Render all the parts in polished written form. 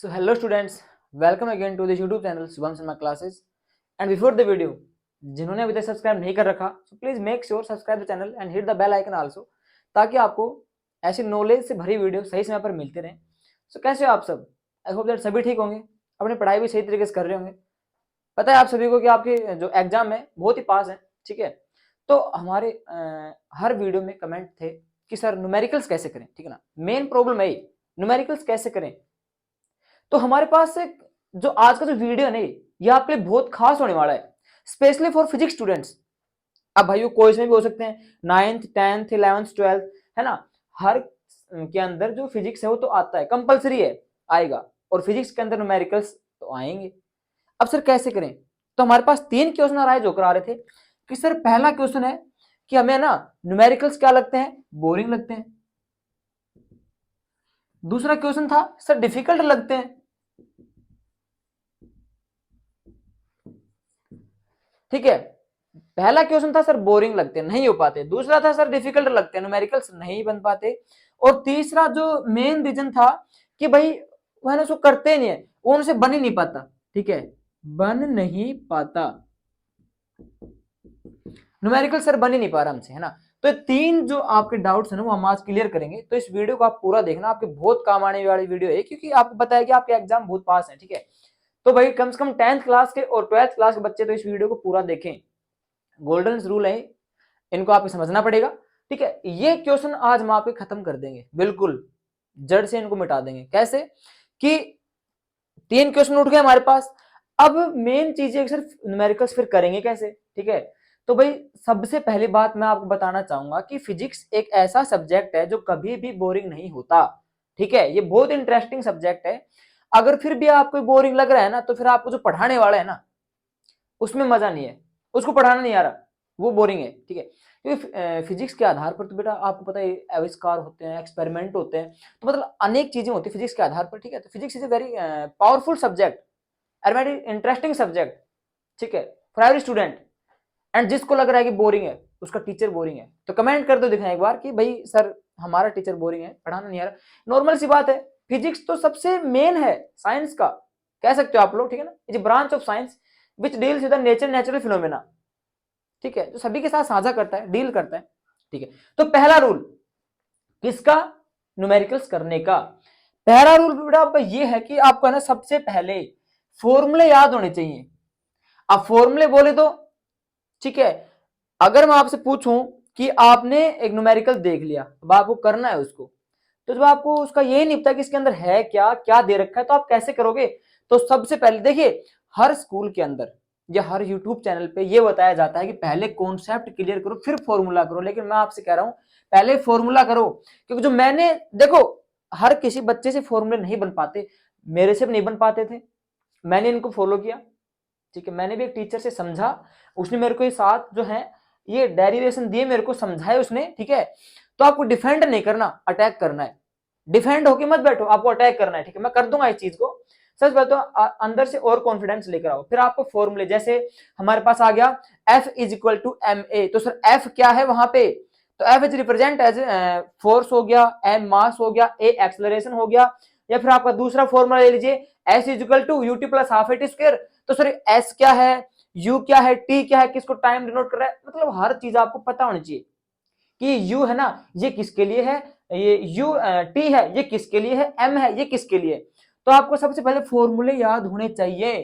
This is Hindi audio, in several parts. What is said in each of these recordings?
So hello students, welcome again to this YouTube channel Shubham Sharma Classes. And before the video, जिन्होंने अभी तक सब्सक्राइब नहीं कर रखा, so please make sure subscribe the channel and hit the bell icon also, ताकि आपको ऐसी नॉलेज से भरी वीडियो सही समय पर मिलते रहें. So कैसे हो आप सब? आई होप दैट सभी ठीक होंगे, अपनी पढ़ाई भी सही तरीके से कर रहे होंगे. पता है आप सभी को कि आपके जो एग्जाम है बहुत ही पास है, ठीक है. तो हमारे हर वीडियो में कमेंट थे कि सर न्यूमेरिकल्स कैसे करें, ठीक है ना. मेन प्रॉब्लम है न्यूमेरिकल्स कैसे करें. तो हमारे पास जो आज का जो वीडियो है ये आपके लिए बहुत खास होने वाला है, स्पेशली फॉर फिजिक्स स्टूडेंट्स. अब भाइयों कोई में भी हो सकते हैं, 9th 10th 11th 12th, है ना. हर के अंदर जो फिजिक्स है वो तो आता है, कंपलसरी है, आएगा. और फिजिक्स के अंदर न्यूमेरिकल्स तो आएंगे. अब सर कैसे करें. तो हमारे पास 3 क्वेश्चन राइज होकर आ रहे थे कि सर पहला क्वेश्चन है कि हमें ना न्यूमेरिकल्स क्या लगते हैं, बोरिंग लगते हैं. दूसरा क्वेश्चन था सर डिफिकल्ट लगते हैं. ठीक है, पहला क्वेश्चन था सर बोरिंग लगते हैं, नहीं हो पाते. दूसरा था सर डिफिकल्ट लगते हैं, न्यूमेरिकल्स नहीं बन पाते. और तीसरा जो मेन रीजन था कि भाई वह उसको करते नहीं है, वो उनसे बन ही नहीं पाता. ठीक है, बन नहीं पाता, न्यूमेरिकल सर बन ही नहीं पा रहा हमसे, है ना. तो ये 3 जो आपके डाउट्स है ना वो हम आज क्लियर करेंगे. तो इस वीडियो को आप पूरा देखना, आपके बहुत काम आने वाली वीडियो है, क्योंकि आपको पता है कि आपके एग्जाम बहुत पास है. ठीक है, तो भाई कम से कम 10th क्लास के और 12th क्लास के बच्चे तो इस वीडियो को पूरा देखें. गोल्डन रूल है, इनको आपको समझना पड़ेगा. ठीक है, ये क्वेश्चन आज हम आपके खत्म कर देंगे, बिल्कुल जड़ से इनको मिटा देंगे. कैसे कि 3 क्वेश्चन उठ गए हमारे पास. अब मेन चीज है सिर्फ न्यूमेरिकल्स फिर करेंगे कैसे. ठीक है, तो भाई सबसे पहली बात मैं आपको बताना चाहूंगा कि फिजिक्स एक ऐसा सब्जेक्ट है जो कभी भी बोरिंग नहीं होता. ठीक है, ये बहुत इंटरेस्टिंग सब्जेक्ट है. अगर फिर भी आपको बोरिंग लग रहा है ना, तो फिर आपको जो पढ़ाने वाला है ना उसमें मजा नहीं है, उसको पढ़ाना नहीं आ रहा, वो बोरिंग है. ठीक है, क्योंकि फिजिक्स के आधार पर तो बेटा आपको पता है आविष्कार होते हैं, एक्सपेरिमेंट होते हैं, तो मतलब अनेक चीजें होती है फिजिक्स के आधार पर. ठीक है, तो physics is a very powerful subject and very interesting subject. ठीक है, फॉर एवरी स्टूडेंट. एंड जिसको लग रहा है कि बोरिंग है, उसका टीचर बोरिंग है, तो कमेंट कर दो, दिखाएं एक बार कि भाई सर हमारा टीचर बोरिंग है, पढ़ाना नहीं आ रहा. नॉर्मल सी बात है, फिजिक्स तो सबसे मेन है साइंस का, कह सकते हो आप लोग. ठीक है ना, is branch of science which deals with the nature natural phenomena. ठीक है, जो सभी के साथ साझा करता है, डील करता है. ठीक है, तो पहला रूल किसका, न्यूमेरिकल्स करने का. पहला रूल बेटा ये है कि आपको ना सबसे पहले फॉर्मूले याद होने चाहिए. अब फॉर्मूले बोले तो ठीक है, अगर मैं आपसे पूछूं कि आपने एक न्यूमेरिकल देख लिया, अब आपको करना है उसको, तो जब आपको उसका यही नहीं पता कि इसके अंदर है क्या, क्या दे रखा है, तो आप कैसे करोगे. तो सबसे पहले देखिए, हर स्कूल के अंदर या हर यूट्यूब चैनल पे ये बताया जाता है कि पहले कॉन्सेप्ट क्लियर करो फिर फॉर्मूला करो. लेकिन मैं आपसे कह रहा हूं पहले फॉर्मूला करो, क्योंकि जो मैंने देखो हर किसी बच्चे से फॉर्मूले नहीं बन पाते, मेरे से भी नहीं बन पाते थे, मैंने इनको फॉलो किया. ठीक है, मैंने भी एक टीचर से समझा, उसने मेरे को ये साथ जो है ये डेरिवेशन दिए, मेरे को समझाए उसने. ठीक है, तो आपको डिफेंड नहीं करना, अटैक करना है. डिफेंड होके मत बैठो, आपको अटैक करना है. ठीक है, मैं कर दूंगा इस चीज को, सच बात. तो अंदर से और कॉन्फिडेंस लेकर आओ. फिर आपको फॉर्मूले, जैसे हमारे पास आ गया F is equal to M A, तो सर F क्या है वहां पे, तो F is represent as force हो गया, M मास हो गया, A एक्सलरेशन हो गया. या फिर आपका दूसरा फॉर्मूला ले लीजिए, S is equal to u t plus half a t square. तो सर S क्या है, U क्या है, T क्या है, किसको टाइम डिनोट कर रहा है. मतलब हर चीज आपको पता होनी चाहिए कि U है ना ये किसके लिए है, ये U T है ये किसके लिए है, M है ये किसके लिए. तो आपको सबसे पहले फॉर्मूले याद होने चाहिए,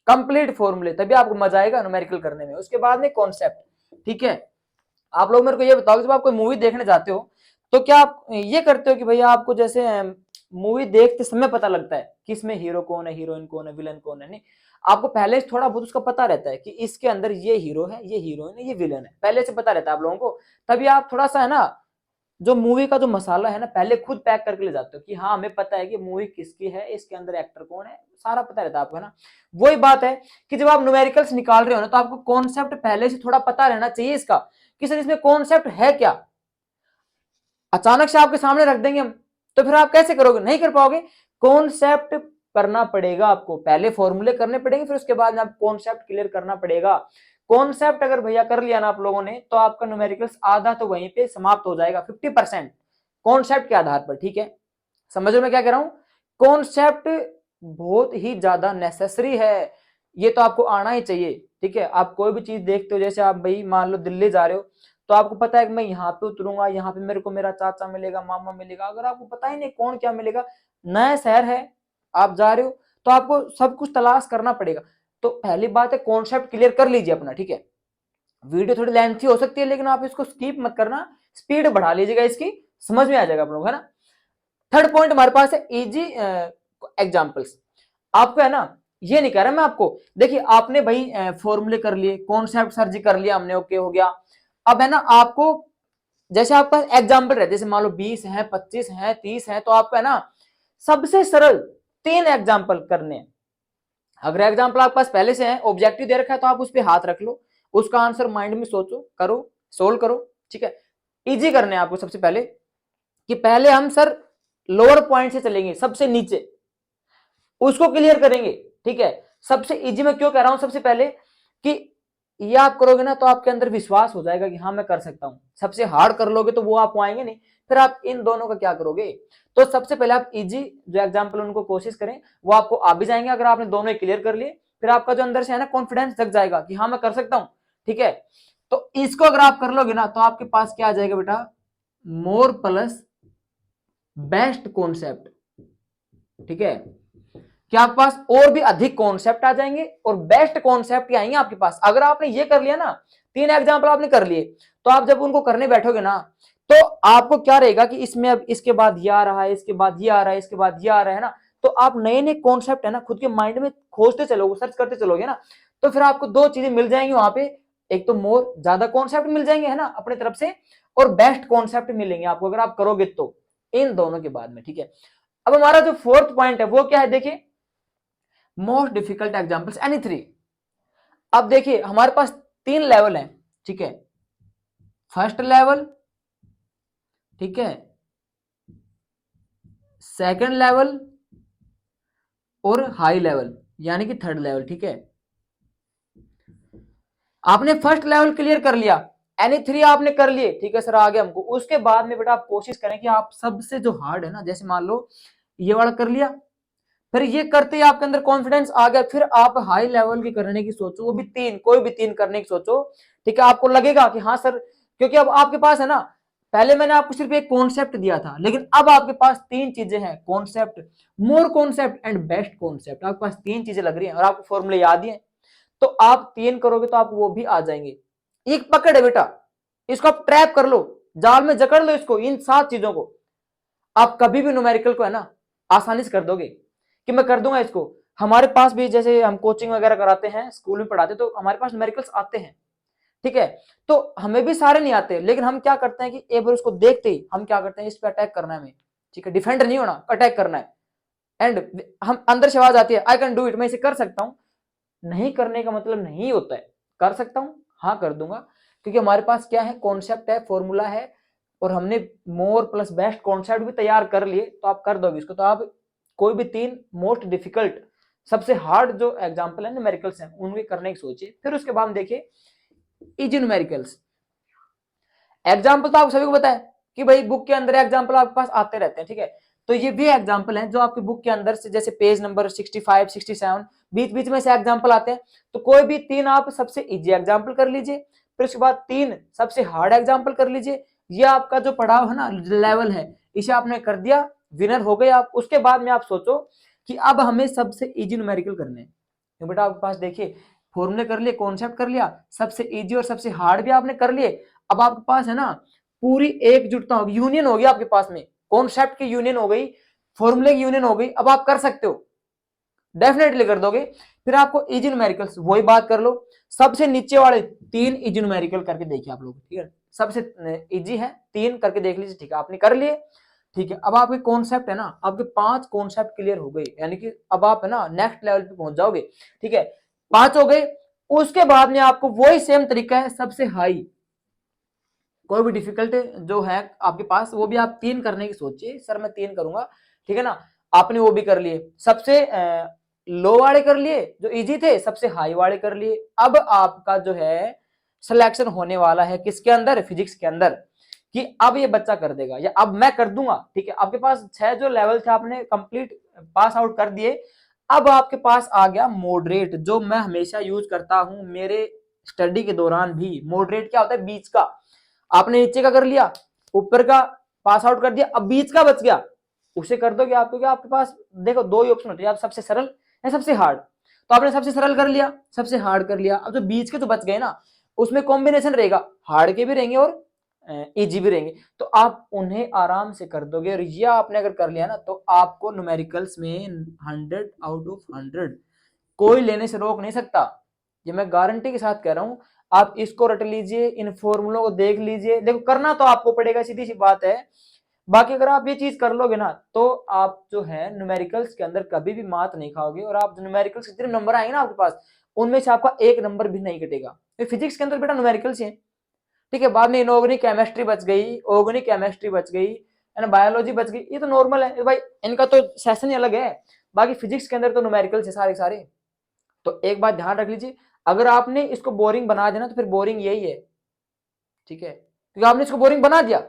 कंप्लीट फॉर्मूले, तभी आपको मजा आएगा न्यूमेरिकल करने में. उसके बाद में कॉन्सेप्ट. ठीक है, आप लोग मेरे को ये बताओ, जब आप कोई मूवी देखने जाते हो तो क्या आप ये करते हो कि भैया आपको जैसे मूवी देखते समय पता लगता है कि इसमें हीरो कौन है, हीरोइन कौन है, विलन कौन है. नहीं, आपको पहले से थोड़ा बहुत उसका पता रहता है कि इसके अंदर ये हीरो है, ये हीरोइन है, ये विलन है, पहले से पता रहता है आप लोगों को. तभी आप थोड़ा सा है ना जो मूवी का जो मसाला है ना पहले खुद पैक करके ले जाते हो कि हाँ हमें पता है कि मूवी किसकी है, इसके अंदर एक्टर कौन है, सारा पता रहता है आपको, है ना. वही बात है कि जब आप न्यूमेरिकल्स निकाल रहे हो ना, तो आपको कॉन्सेप्ट पहले से थोड़ा पता रहना चाहिए इसका कि सर इसमें कॉन्सेप्ट है क्या. अचानक से आपके सामने रख देंगे हम, तो फिर आप कैसे करोगे, नहीं कर पाओगे. कॉन्सेप्ट करना पड़ेगा आपको, पहले फॉर्मूले करने पड़ेंगे, फिर उसके बाद आप कॉन्सेप्ट क्लियर करना पड़ेगा. कॉन्सेप्ट अगर भैया कर लिया ना आप लोगों ने, तो आपका न्यूमेरिकल्स आधा तो वहीं पे समाप्त हो जाएगा, 50% कॉन्सेप्ट के आधार पर. ठीक है, समझ लो मैं क्या कह रहा हूं. कॉन्सेप्ट बहुत ही ज्यादा नेसेसरी है, ये तो आपको आना ही चाहिए। ठीक है, आप कोई भी चीज देखते हो, जैसे आप भाई मान लो दिल्ली जा रहे हो, तो आपको पता है कि मैं यहाँ पे उतरूंगा, यहाँ पे मेरे को मेरा चाचा मिलेगा, मामा मिलेगा। अगर आपको पता ही नहीं कौन क्या मिलेगा, नया शहर है, आप जा रहे हो, तो आपको सब कुछ तलाश करना पड़ेगा। तो पहली बात है कॉन्सेप्ट क्लियर कर लीजिए अपना। ठीक है, वीडियो थोड़ी लेंथी हो सकती है, लेकिन आप इसको स्किप मत करना, स्पीड बढ़ा लीजिएगा इसकी, समझ में आ जाएगा आप लोग, है ना। थर्ड पॉइंट हमारे पास है इजी एग्जाम्पल्स। आपको है ना, ये नहीं कह रहा मैं आपको, देखिए आपने भाई फॉर्मूले कर लिए, कॉन्सेप्ट सर्च कर लिया हमने, ओके हो गया। अब है ना आपको, जैसे आपका एग्जाम्पल रहते, जैसे मान लो 20 है, 25 है, 30 है, तो आपको है ना सबसे सरल 3 एग्जाम्पल करने हैं। अगर एग्जाम्पल आपके पास पहले से है, ऑब्जेक्टिव दे रखा है, तो आप उस पर हाथ रख लो, उसका आंसर माइंड में सोचो, करो, सोल्व करो। ठीक है, इजी करने हैं आपको सबसे पहले, कि पहले हम सर लोअर पॉइंट से चलेंगे, सबसे नीचे उसको क्लियर करेंगे। ठीक है, सबसे इजी मैं क्यों कह रहा हूं सबसे पहले, कि ये आप करोगे ना तो आपके अंदर विश्वास हो जाएगा कि हाँ मैं कर सकता हूं। सबसे हार्ड कर लोगे तो वो आप आएंगे नहीं, फिर आप इन दोनों का क्या करोगे। तो सबसे पहले आप इजी जो एग्जाम्पल उनको कोशिश करें, वो आपको आ भी जाएंगे अगर आपने दोनों क्लियर कर लिए। फिर आपका जो अंदर से है ना कॉन्फिडेंस जग जाएगा कि हाँ मैं कर सकता हूँ। ठीक है, तो इसको अगर आप कर लोगे ना, तो आपके पास क्या आ जाएगा बेटा, मोर प्लस बेस्ट कॉन्सेप्ट। ठीक है, कि आपके पास और भी अधिक कॉन्सेप्ट आ जाएंगे और बेस्ट कॉन्सेप्ट आएंगे आपके पास। अगर आपने ये कर लिया ना, 3 एग्जाम्पल आपने कर लिए, तो आप जब उनको करने बैठोगे ना, तो आपको क्या रहेगा कि इसमें अब इसके बाद ये आ रहा है, इसके बाद ये आ रहा है, इसके बाद ये आ रहा है ना, तो आप नए नए कॉन्सेप्ट है ना खुद के माइंड में खोजते चलोगे, सर्च करते चलोगे ना, तो फिर आपको 2 चीजें मिल जाएंगी वहां पे। एक तो मोर ज्यादा कॉन्सेप्ट मिल जाएंगे है ना अपने तरफ से, और बेस्ट कॉन्सेप्ट मिलेंगे आपको अगर आप करोगे तो, इन दोनों के बाद में। ठीक है, अब हमारा जो फोर्थ पॉइंट है वो क्या है, देखिए मोस्ट डिफिकल्ट एग्जाम्पल्स एनी 3। अब देखिए हमारे पास 3 लेवल हैं। ठीक है, फर्स्ट लेवल, ठीक है, सेकंड लेवल और हाई लेवल, यानी कि थर्ड लेवल। ठीक है, आपने फर्स्ट लेवल क्लियर कर लिया, एनी 3 आपने कर लिए, ठीक है सर आगे हमको, उसके बाद में बेटा आप कोशिश करें कि आप सबसे जो हार्ड है ना, जैसे मान लो ये वाला कर लिया, फिर ये करते ही आपके अंदर कॉन्फिडेंस आ गया, फिर आप हाई लेवल की करने की सोचो, वो भी 3, कोई भी 3 करने की सोचो। ठीक है, आपको लगेगा कि हाँ सर, क्योंकि अब आपके पास है ना, पहले मैंने आपको सिर्फ एक कॉन्सेप्ट दिया था, लेकिन अब आपके पास 3 चीजें हैं, concept, more concept and best concept. आपके पास 3 चीजें लग रही हैं और आपको फॉर्मूले याद ही है, तो आप 3 करोगे तो आपको वो भी आ जाएंगे। एक पकड़ है बेटा, इसको आप ट्रैप कर लो, जाल में जकड़ लो इसको, इन 7 चीजों को। आप कभी भी न्यूमेरिकल को है ना आसानी से कर दोगे, कि मैं कर दूंगा इसको। हमारे पास भी जैसे हम कोचिंग वगैरह कराते हैं, स्कूल में पढ़ाते, तो हमारे पास न्यूमेरिकल्स आते हैं। ठीक है, तो हमें भी सारे नहीं आते, लेकिन हम क्या करते हैं कि एक बार उसको देखते ही हम क्या करते हैं, इस पे अटैक करना है हमें। ठीक है, डिफेंडर नहीं होना, अटैक करना है। एंड हम अंदर से आवाज आती है, आई कैन डू इट, मैं इसे कर सकता हूं। नहीं करने का मतलब नहीं होता है कर सकता हूं, हाँ कर दूंगा, क्योंकि हमारे पास क्या है, कॉन्सेप्ट है, फॉर्मूला है, और हमने मोर प्लस बेस्ट कॉन्सेप्ट भी तैयार कर लिए, तो आप कर दोगे इसको। तो आप कोई भी 3 मोस्ट डिफिकल्ट, सबसे हार्ड जो एग्जाम्पल है न्यूमेरिकल्स हैं, उनके करने की सोचिए। फिर उसके बाद देखिए इजी न्यूमेरिकल्स। एग्जाम्पल तो आप सभी को पता है कि भाई बुक के अंदर एग्जाम्पल आपके पास आते रहते हैं। ठीक है, तो ये भी एग्जाम्पल हैं जो आपकी बुक के अंदर से, जैसे पेज नंबर 65, 67, बीच बीच में से एग्जाम्पल आते हैं। तो कोई भी 3 आप सबसे इजी एग्जाम्पल कर लीजिए, फिर उसके बाद 3 सबसे हार्ड एग्जाम्पल कर लीजिए। ये आपका जो पढ़ाव है ना, लेवल है, इसे आपने कर दिया, विनर हो गए आप। उसके बाद में आप सोचो कि अब हमें सबसे इजी न्यूमेरिकल करने हैं। तो बेटा आपके पास देखिए फॉर्मूले कर लिए, कॉन्सेप्ट कर लिया, सबसे इजी और सबसे हार्ड भी आपने कर लिए। अब आपके पास है ना पूरी एकजुटता होगी, यूनियन होगी आपके पास में, कॉन्सेप्ट की यूनियन हो गई, फॉर्मूले की यूनियन हो गई। अब आप कर सकते हो, डेफिनेटली कर दोगे। फिर आपको इजी न्यूमेरिकल्स वही बात कर लो, सबसे नीचे वाले 3 इजी न्यूमेरिकल करके देखिए आप लोग। ठीक है, सबसे इजी है 3 करके देख लीजिए। ठीक है, आपने कर लिए। ठीक है, अब आपके कॉन्सेप्ट है ना, आपके 5 कॉन्सेप्ट क्लियर हो गए, यानी कि अब आप है ना नेक्स्ट लेवल पे पहुंच जाओगे। ठीक है, 5 हो गए। उसके बाद में आपको वही सेम तरीका है, सबसे हाई, कोई भी डिफिकल्ट जो है आपके पास, वो भी आप 3 करने की सोचिए, सर मैं 3 करूंगा। ठीक है ना, आपने वो भी कर लिए, सबसे लो वाले कर लिए जो इजी थे, सबसे हाई वाले कर लिए। अब आपका जो है सिलेक्शन होने वाला है किसके अंदर, फिजिक्स के अंदर, कि अब ये बच्चा कर देगा या अब मैं कर दूंगा। ठीक है, आपके पास 6 जो लेवल थे आपने कंप्लीट पास आउट कर दिए, अब आपके पास आ गया मॉडरेट, जो मैं हमेशा यूज करता हूं मेरे स्टडी के दौरान भी। मॉडरेट क्या होता है? बीच का। आपने नीचे का कर लिया, ऊपर का पास आउट कर दिया, अब बीच का बच गया, उसे कर दोगे आपको क्या, आपके पास देखो दो ही ऑप्शन होते हैं, आप सबसे सरल या सबसे हार्ड। तो आपने सबसे सरल कर लिया, सबसे हार्ड कर लिया। अब जो बीच के तो बच गए ना, उसमें कॉम्बिनेशन रहेगा, हार्ड के भी रहेंगे और इजी भी रहेंगे, तो आप उन्हें आराम से कर दोगे। और ये आपने अगर कर लिया ना, तो आपको न्यूमेरिकल्स में 100 आउट ऑफ 100 कोई लेने से रोक नहीं सकता। ये मैं गारंटी के साथ कह रहा हूं। आप इसको रट लीजिए, इन फॉर्मूलों को देख लीजिए, देखो करना तो आपको पड़ेगा, सीधी सी बात है। बाकी अगर आप ये चीज कर लोगे ना, तो आप जो है न्यूमेरिकल्स के अंदर कभी भी मात नहीं खाओगे। और आप जो न्यूमेरिकल्स जितने नंबर आएंगे ना आपके पास, उनमें से आपका एक नंबर भी नहीं कटेगा। तो फिजिक्स के अंदर बेटा न्यूमेरिकल्स है, ठीक है। बाद में इनऑर्गेनिक केमिस्ट्री बच गई, ऑर्गेनिक केमिस्ट्री बच गई, है ना, बायोलॉजी बच गई, ये तो नॉर्मल है भाई, इनका तो सेशन ही अलग है। बाकी फिजिक्स के अंदर तो न्यूमेरिकल्स है सारे सारे। तो एक बात ध्यान रख लीजिए, अगर आपने इसको बोरिंग बना देना, तो फिर बोरिंग यही है, ठीक है, क्योंकि आपने इसको बोरिंग बना दिया,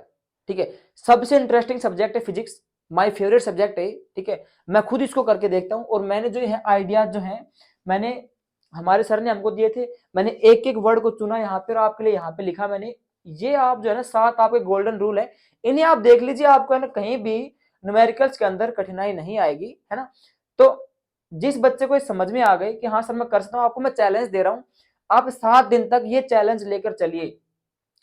ठीक है। सबसे इंटरेस्टिंग सब्जेक्ट है फिजिक्स, माय फेवरेट सब्जेक्ट है, ठीक है। मैं खुद इसको करके देखता हूं, और मैंने जो है आइडियाज जो है, मैंने, हमारे सर ने हमको दिए थे, मैंने एक एक वर्ड को चुना यहाँ पे और आपके लिए यहाँ पे लिखा मैंने। ये आप जो है ना 7 आपके गोल्डन रूल है, इन्हें आप देख लीजिए, आपको है ना कहीं भी न्यूमेरिकल्स के अंदर कठिनाई नहीं आएगी, है ना। तो जिस बच्चे को ये समझ में आ गई कि हाँ सर मैं कर सकता हूँ, आपको मैं चैलेंज दे रहा हूँ, आप 7 दिन तक ये चैलेंज लेकर चलिए,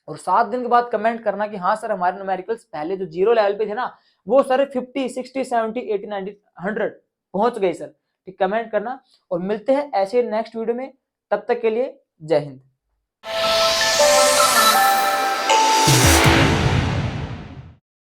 और 7 दिन के बाद कमेंट करना कि हाँ सर हमारे न्यूमेरिकल्स पहले जो 0 लेवल पे थे ना, वो सर 50 60 70 80 90 100 पहुंच गए सर, ठीक, कमेंट करना। और मिलते हैं ऐसे नेक्स्ट वीडियो में, तब तक के लिए जय हिंद।